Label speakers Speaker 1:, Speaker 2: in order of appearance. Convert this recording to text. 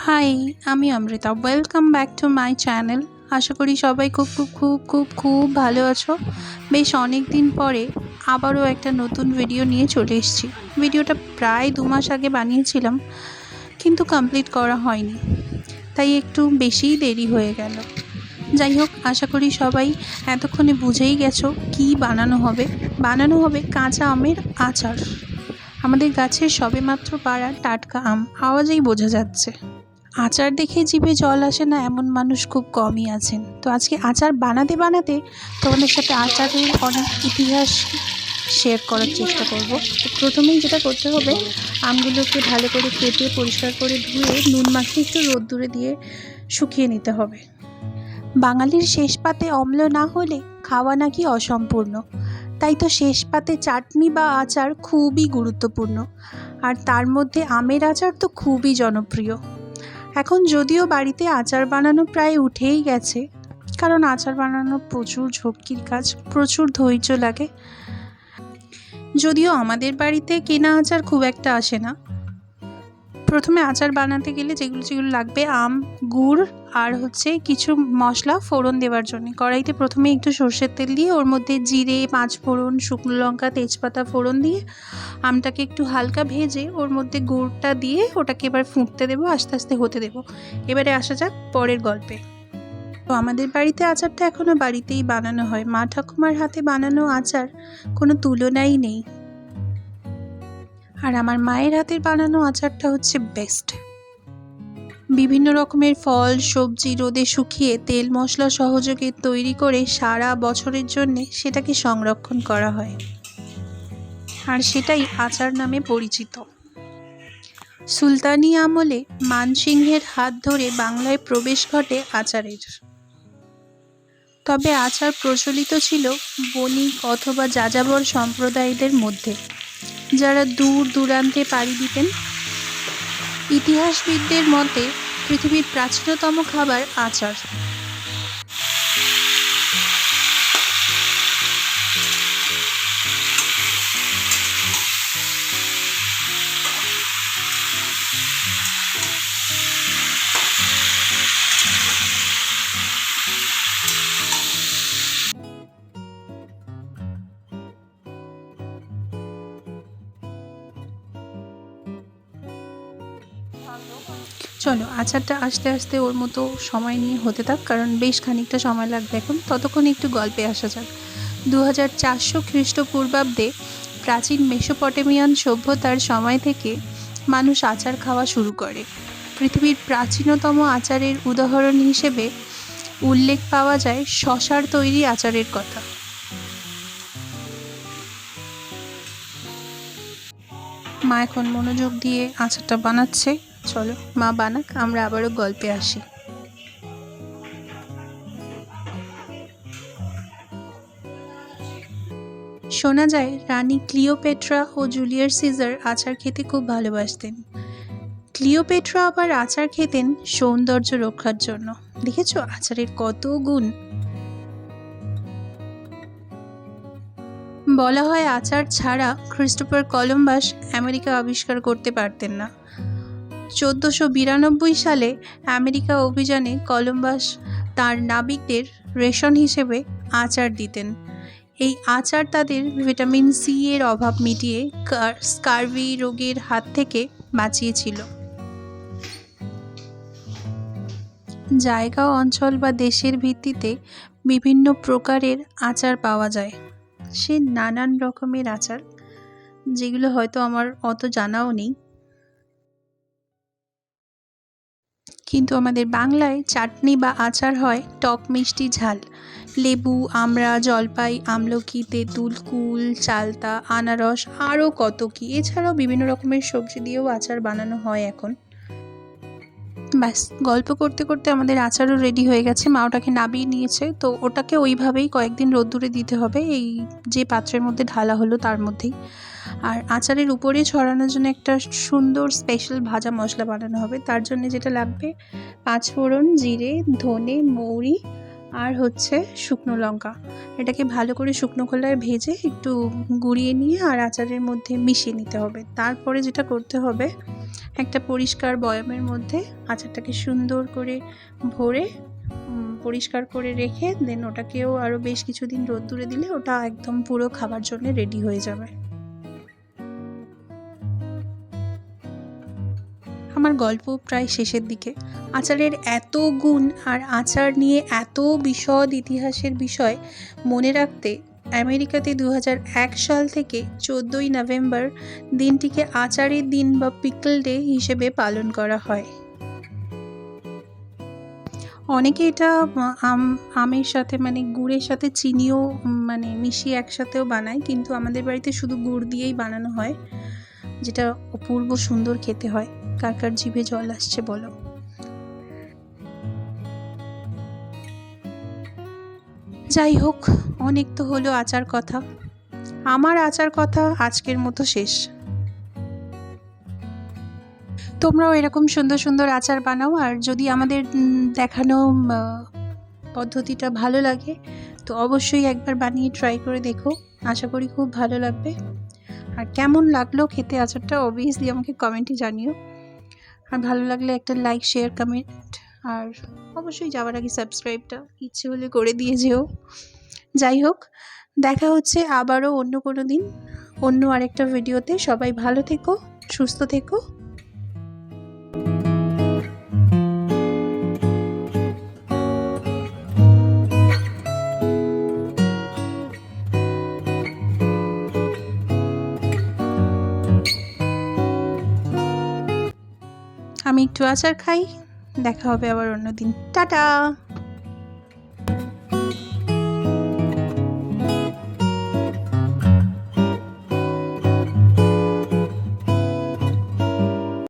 Speaker 1: High, আমি Amrita. Welcome back to my channel. আশা করি সবাই খুব খুব খুব খুব খুব ভালো আছো। বেশ অনেক দিন পরে আবারও একটা নতুন ভিডিও নিয়ে চলে এসেছি। ভিডিওটা প্রায় 2 মাস আগে বানিয়েছিলাম, কিন্তু কমপ্লিট করা হয়নি, তাই একটু বেশিই দেরি হয়ে গেল। যাই হোক, আশা করি সবাই এতক্ষণে বুঝেই গেছো কি বানানো হবে কাঁচা আমের আচার। আমাদের গাছের সবেমাত্র পাড়া টাটকা আম, আওয়াজেই বোঝা যাচ্ছে। আচার দেখে জিভে জল আসে না এমন মানুষ খুব কমই আছেন। তো আজকে আচার বানাতে বানাতে তোমাদের সাথে আচারের অনেক ইতিহাস শেয়ার করার চেষ্টা করব। তো প্রথমেই যেটা করতে হবে, আমগুলোকে ভালো করে কেটে পরিষ্কার করে ধুয়ে নুন মাখিয়ে একটু রোদ্দুরে দিয়ে শুকিয়ে নিতে হবে। বাঙালির শেষ পাতে অম্ল না হলে খাওয়া নাকি অসম্পূর্ণ, তাই তো শেষ পাতে চাটনি বা আচার খুবই গুরুত্বপূর্ণ। আর তার মধ্যে আমের আচার তো খুবই জনপ্রিয়। এখন যদিও বাড়িতে আচার বানানো প্রায় উঠেই গেছে, কারণ আচার বানানো প্রচুর ঝক্কির কাজ, প্রচুর ধৈর্য লাগে। যদিও আমাদের বাড়িতে কেনা আচার খুব একটা আসে না। প্রথমে আচার বানাতে গেলে যেগুলো লাগবে, আম, গুড় আর কিছু মশলা ফোড়ন দেওয়ার জন্য। কড়াইতে প্রথমে একটু সর্ষের তেল দিয়ে ওর মধ্যে জিরে, 5 ফোড়ন, শুকনো লঙ্কা, তেজপাতা ফোড়ন দিয়ে আমটাকে একটু হালকা ভেজে ওর মধ্যে গুড়টা দিয়ে ওটাকে এবার ফুটতে দেবো, আস্তে আস্তে হতে দেবো। এবারে আসা যাক পরের গল্পে। তো আমাদের বাড়িতে আচারটা এখনও বাড়িতেই বানানো হয়। মা ঠাকুমার হাতে বানানো আচার কোনো তুলনাই নেই। আর আমার মায়ের হাতের বানানো আচারটা হচ্ছে বেস্ট। বিভিন্ন রকমের ফল সবজি রোদে শুকিয়ে তেল মশলা সহযোগে তৈরি করে সারা বছরের জন্যে সেটাকে সংরক্ষণ করা হয়, আর সেটাই আচার নামে পরিচিত। সুলতানি আমলে মানসিংহের হাত ধরে বাংলায় প্রবেশ ঘটে আচারের। তবে আচার প্রচলিত ছিল বণিক অথবা যাযাবর সম্প্রদায়দের মধ্যে, যারা দূর দূরান্তে পাড়ি দিতেন। ইতিহাসবিদদের মতে পৃথিবীর প্রাচীনতম খাবার আচার। চলো, আচারটা আস্তে আস্তে ওর মতো সময় নিয়ে হতে থাক, কারণ বেশ খানিকটা সময় লাগবে এখন। ততক্ষণ একটু গল্পে আসা যাক। 2400 খ্রিস্টপূর্বাব্দে প্রাচীন মেসোপটেমিয়ান সভ্যতার সময় থেকে মানুষ আচার খাওয়া শুরু করে। পৃথিবীর প্রাচীনতম আচারের উদাহরণ হিসেবে উল্লেখ পাওয়া যায় শসার তৈরি আচারের কথা। মা এখন মনোযোগ দিয়ে আচারটা বানাচ্ছে। চলো মা বানাক, আমরা আবারও গল্পে আসি। শোনা যায় রানী ক্লিওপেট্রা ও জুলিয়াস সিজার আচার খেতে খুব ভালোবাসতেন। ক্লিওপেট্রা আবার আচার খেতেন সৌন্দর্য রক্ষার জন্য। দেখেছো আচারের কত গুণ। বলা হয় আচার ছাড়া ক্রিস্টোফার কলম্বাস আমেরিকা আবিষ্কার করতে পারতেন না। 1492 সালে আমেরিকা অভিযানে কলম্বাস তার নাবিকদের রেশন হিসেবে আচার দিতেন। এই আচার তাদের ভিটামিন সি এর অভাব মিটিয়ে স্কারভি রোগের হাত থেকে বাঁচিয়েছিল। জায়গা অঞ্চল বা দেশের ভিত্তিতে বিভিন্ন প্রকারের আচার পাওয়া যায়। সে নানান রকমের আচার, যেগুলো হয়তো আমার অত জানাও নেই। কিন্তু আমাদের বাংলায় চাটনি বা আচার হয় টক মিষ্টি ঝাল, লেবু, আমড়া, জলপাই, আমলকি, তেঁতুল, কুল, চালতা, আনারস, আরও কত কি। এছাড়াও বিভিন্ন রকমের সবজি দিয়েও আচার বানানো হয় এখন। ব্যাস, গল্প করতে করতে আমাদের আচারও রেডি হয়ে গেছে। মা ওটাকে নাবিয়ে নিয়েছে, তো ওটাকে ওইভাবেই কয়েকদিন রোদ্দুরে দিতে হবে, এই যে পাত্রের মধ্যে ঢালা হলো তার মধ্যেই। আর আচারের উপরে ছড়ানোর জন্য একটা সুন্দর স্পেশাল ভাজা মশলা বানানো হবে। তার জন্য যেটা লাগবে 5 ফোড়ন, জিরে, ধনে, মৌরি আর শুকনো লঙ্কা। এটাকে ভালো করে শুকনো খোলায় ভেজে একটু গুঁড়িয়ে নিয়ে আর আচারের মধ্যে মিশিয়ে নিতে হবে। তারপরে যেটা করতে হবে, একটা পরিষ্কার বয়ামের মধ্যে আচারটাকে সুন্দর করে ভরে পরিষ্কার করে রেখে দেন ওটাকেও আরও বেশ কিছুদিন রোদ্দুরে দিলে ওটা একদম পুরো খাবার জন্য রেডি হয়ে যাবে। আমার গল্প প্রায় শেষের দিকে। আচারের এত গুণ আর আচার নিয়ে এত বিশদ ইতিহাসের বিষয় মনে রাখতে আমেরিকাতে 2001 সাল থেকে 14ই নভেম্বর দিনটিকে আচারের দিন বা পিকল ডে হিসেবে পালন করা হয়। অনেকে এটা আমের সাথে মানে গুড়ের সাথে চিনিও মানে মিশিয়ে একসাথেও বানায়, কিন্তু আমাদের বাড়িতে শুধু গুড় দিয়েই বানানো হয়, যেটা অপূর্ব সুন্দর খেতে হয়। কার কার জিভে জল আসছে বলো। যাই হোক, অনেক তো হলো আচার কথা। আমার আচার কথা আজকের মতো শেষ। তোমরাও এরকম সুন্দর সুন্দর আচার বানাও, আর যদি আমাদের দেখানো পদ্ধতিটা ভালো লাগে তো অবশ্যই একবার বানিয়ে ট্রাই করে দেখো, আশা করি খুব ভালো লাগবে। আর কেমন লাগলো খেতে আচারটা অবভিয়াসলি আমাকে কমেন্টে জানিও। আর ভালো লাগলে একটা লাইক, শেয়ার, কমেন্ট, আর অবশ্যই যাওয়ার আগে সাবস্ক্রাইবটা ইচ্ছে হলে করে দিয়ে যেও। যাই হোক, দেখা হচ্ছে আবারও অন্য কোনো দিন অন্য আরেকটা ভিডিওতে। সবাই ভালো থেকো, সুস্থ থেকো। আমি একটু আচার খাই, দেখা হবে আবার অন্য দিন। টাটা।